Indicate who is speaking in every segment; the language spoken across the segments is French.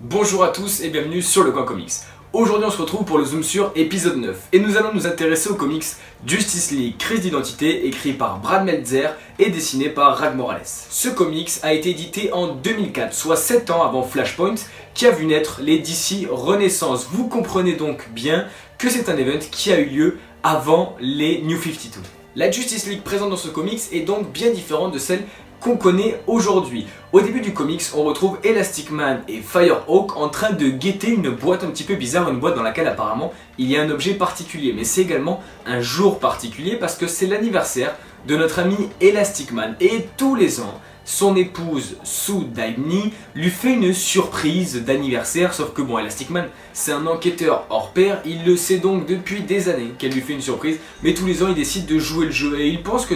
Speaker 1: Bonjour à tous et bienvenue sur le Coin Comics. Aujourd'hui on se retrouve pour le Zoom sur épisode 9 et nous allons nous intéresser au comics Justice League Crise d'identité écrit par Brad Meltzer et dessiné par Rag Morales. Ce comics a été édité en 2004, soit 7 ans avant Flashpoint qui a vu naître les DC Renaissance. Vous comprenez donc bien que c'est un event qui a eu lieu avant les New 52. La Justice League présente dans ce comics est donc bien différente de celle qu'on connaît aujourd'hui. Au début du comics, on retrouve Elastic Man et Firehawk en train de guetter une boîte un petit peu bizarre, une boîte dans laquelle apparemment il y a un objet particulier. Mais c'est également un jour particulier parce que c'est l'anniversaire de notre ami Elastic Man. Et tous les ans, son épouse Sue Dibney lui fait une surprise d'anniversaire, sauf que bon, Elastic Man c'est un enquêteur hors pair, il le sait donc depuis des années qu'elle lui fait une surprise, mais tous les ans il décide de jouer le jeu et il pense que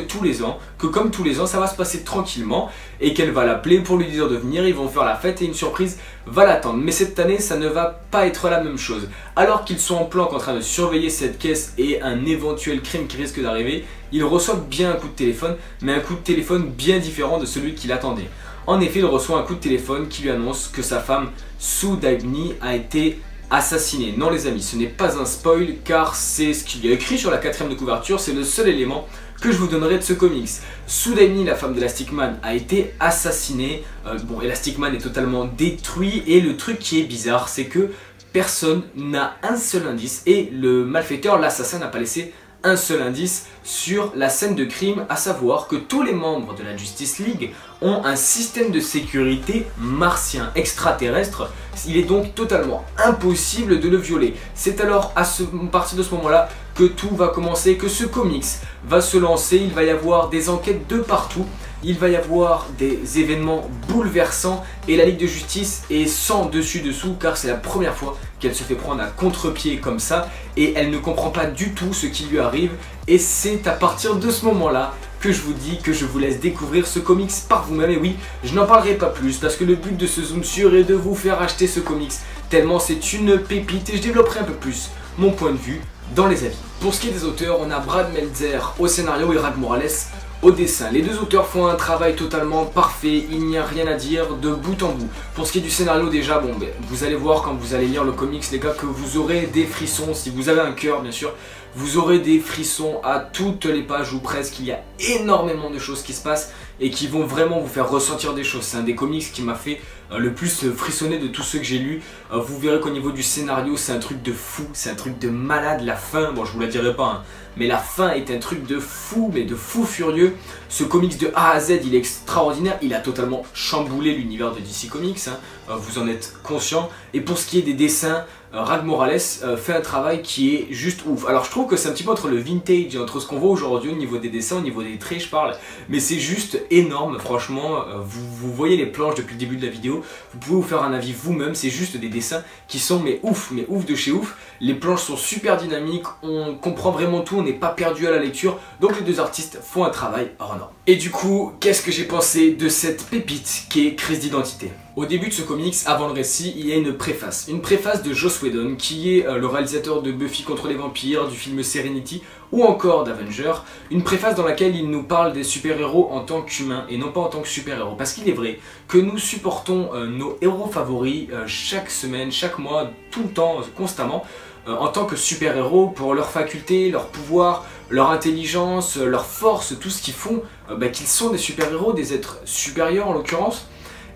Speaker 1: comme tous les ans ça va se passer tranquillement et qu'elle va l'appeler pour lui dire de venir, ils vont faire la fête et une surprise va l'attendre. Mais cette année ça ne va pas être la même chose. Alors qu'ils sont en planque en train de surveiller cette caisse et un éventuel crime qui risque d'arriver, il reçoit bien un coup de téléphone, mais un coup de téléphone bien différent de celui qu'il attendait. En effet, il reçoit un coup de téléphone qui lui annonce que sa femme, Sue Dibney, a été assassinée. Non les amis, ce n'est pas un spoil car c'est ce qu'il y a écrit sur la 4ème de couverture, c'est le seul élément que je vous donnerai de ce comics. Sue Dibney, la femme d'Elastic Man, a été assassinée. Bon, Elastic Man est totalement détruit et le truc qui est bizarre, c'est que personne n'a un seul indice et le malfaiteur, l'assassin, n'a pas laissé un seul indice sur la scène de crime, à savoir que tous les membres de la Justice League ont un système de sécurité martien, extraterrestre. Il est donc totalement impossible de le violer. C'est alors à partir de ce moment-là que tout va commencer, que ce comics va se lancer. Il va y avoir des enquêtes de partout. Il va y avoir des événements bouleversants et la Ligue de Justice est sans dessus-dessous car c'est la première fois qu'elle se fait prendre à contre-pied comme ça et elle ne comprend pas du tout ce qui lui arrive et c'est à partir de ce moment-là que je vous dis que je vous laisse découvrir ce comics par vous-même. Et oui, je n'en parlerai pas plus parce que le but de ce zoom sur est de vous faire acheter ce comics tellement c'est une pépite et je développerai un peu plus mon point de vue dans les avis. Pour ce qui est des auteurs, on a Brad Meltzer au scénario et Rag Morales au dessin. Les deux auteurs font un travail totalement parfait, il n'y a rien à dire de bout en bout. Pour ce qui est du scénario déjà, bon, vous allez voir quand vous allez lire le comics les gars que vous aurez des frissons, si vous avez un cœur bien sûr, vous aurez des frissons à toutes les pages ou presque, il y a énormément de choses qui se passent et qui vont vraiment vous faire ressentir des choses. C'est un des comics qui m'a fait le plus frissonner de tous ceux que j'ai lus. Vous verrez qu'au niveau du scénario c'est un truc de fou, c'est un truc de malade. La fin, bon je vous la dirai pas hein, mais la fin est un truc de fou, mais de fou furieux. Ce comics de A à Z il est extraordinaire, il a totalement chamboulé l'univers de DC Comics hein, vous en êtes conscient. Et pour ce qui est des dessins, Rag Morales fait un travail qui est juste ouf. Alors je trouve que c'est un petit peu entre le vintage et entre ce qu'on voit aujourd'hui au niveau des dessins, au niveau des traits je parle, mais c'est juste énorme franchement. Vous voyez les planches depuis le début de la vidéo, vous pouvez vous faire un avis vous-même, c'est juste des dessins qui sont mais ouf de chez ouf. Les planches sont super dynamiques, on comprend vraiment tout, on n'est pas perdu à la lecture, donc les deux artistes font un travail hors norme. Et du coup, qu'est-ce que j'ai pensé de cette pépite qui est Crise d'identité? Au début de ce comics, avant le récit, il y a une préface de Joss Whedon qui est le réalisateur de Buffy contre les vampires, du film Serenity ou encore d'Avengers. Une préface dans laquelle il nous parle des super-héros en tant qu'humains et non pas en tant que super-héros. Parce qu'il est vrai que nous supportons nos héros favoris chaque semaine, chaque mois, tout le temps, constamment, en tant que super-héros pour leurs facultés, leurs pouvoirs, leur intelligence, leur force, tout ce qu'ils font, qu'ils sont des super-héros, des êtres supérieurs en l'occurrence.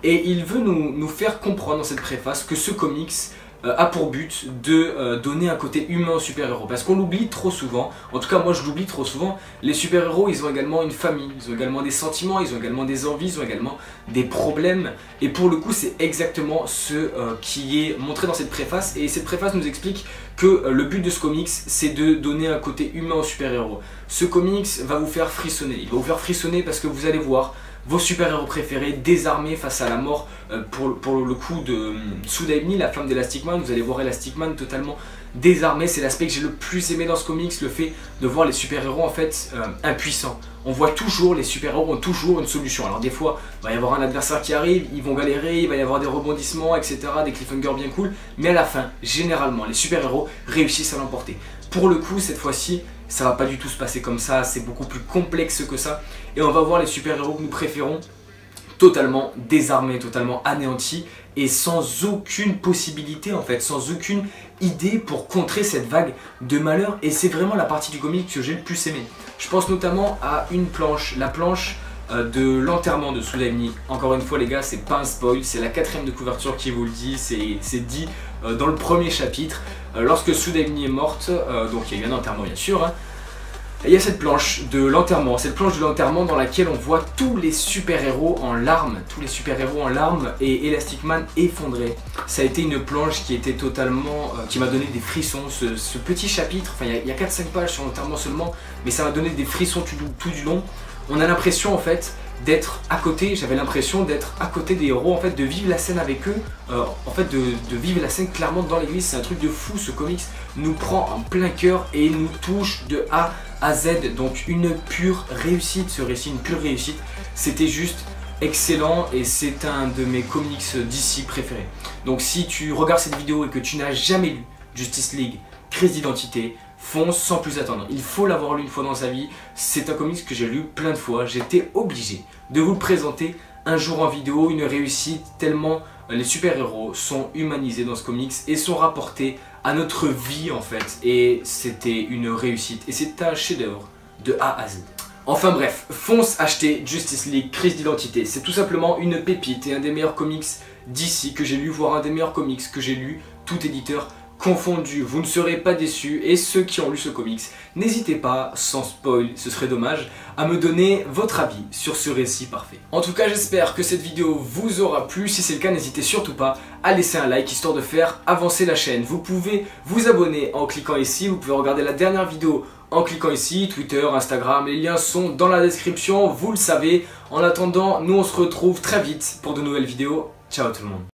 Speaker 1: Et il veut nous faire comprendre dans cette préface que ce comics a pour but de donner un côté humain aux super-héros. Parce qu'on l'oublie trop souvent, en tout cas moi je l'oublie trop souvent, les super-héros ils ont également une famille, ils ont également des sentiments, ils ont également des envies, ils ont également des problèmes. Et pour le coup c'est exactement ce qui est montré dans cette préface. Et cette préface nous explique que le but de ce comics c'est de donner un côté humain aux super-héros. Ce comics va vous faire frissonner, il va vous faire frissonner parce que vous allez voir vos super-héros préférés désarmés face à la mort pour le coup de Sue Dibney, la femme d'Elastic Man. Vous allez voir Elastic Man totalement désarmé, c'est l'aspect que j'ai le plus aimé dans ce comics, le fait de voir les super-héros en fait impuissants. On voit toujours, les super-héros ont toujours une solution. Alors des fois, il va y avoir un adversaire qui arrive, ils vont galérer, il va y avoir des rebondissements, etc., des cliffhangers bien cool, mais à la fin, généralement, les super-héros réussissent à l'emporter. Pour le coup, cette fois-ci, ça va pas du tout se passer comme ça, c'est beaucoup plus complexe que ça, et on va voir les super-héros que nous préférons totalement désarmé, totalement anéanti et sans aucune possibilité en fait, sans aucune idée pour contrer cette vague de malheur. Et c'est vraiment la partie du comic que j'ai le plus aimé. Je pense notamment à une planche, la planche de l'enterrement de Sudaini. Encore une fois les gars, c'est pas un spoil, c'est la 4ème de couverture qui vous le dit, c'est dit dans le premier chapitre. Lorsque Sudaini est morte, donc il y a eu un enterrement bien sûr, hein, et il y a cette planche de l'enterrement, dans laquelle on voit tous les super-héros en larmes, et Elastic Man effondré. Ça a été une planche qui était totalement, qui m'a donné des frissons, ce petit chapitre, enfin il y a 4-5 pages sur l'enterrement seulement, mais ça m'a donné des frissons tout du long. On a l'impression en fait d'être à côté, j'avais l'impression d'être à côté des héros, en fait de vivre la scène avec eux, en fait de vivre la scène clairement dans l'église. C'est un truc de fou, ce comics nous prend en plein cœur et nous touche de A à Z, donc une pure réussite, ce récit, une pure réussite. C'était juste excellent et c'est un de mes comics d'ici préférés. Donc si tu regardes cette vidéo et que tu n'as jamais lu Justice League, Crise d'identité, fonce sans plus attendre. Il faut l'avoir lu une fois dans sa vie. C'est un comics que j'ai lu plein de fois. J'étais obligé de vous le présenter un jour en vidéo. Une réussite tellement les super-héros sont humanisés dans ce comics et sont rapportés à notre vie en fait. Et c'était une réussite. Et c'est un chef-d'œuvre de A à Z. Enfin bref, fonce acheter Justice League Crise d'identité. C'est tout simplement une pépite et un des meilleurs comics d'ici que j'ai lu, voire un des meilleurs comics que j'ai lu, tout éditeur confondu. Vous ne serez pas déçus et ceux qui ont lu ce comics, n'hésitez pas, sans spoil, ce serait dommage, à me donner votre avis sur ce récit parfait. En tout cas, j'espère que cette vidéo vous aura plu. Si c'est le cas, n'hésitez surtout pas à laisser un like histoire de faire avancer la chaîne. Vous pouvez vous abonner en cliquant ici, vous pouvez regarder la dernière vidéo en cliquant ici, Twitter, Instagram, les liens sont dans la description, vous le savez. En attendant, nous on se retrouve très vite pour de nouvelles vidéos. Ciao tout le monde.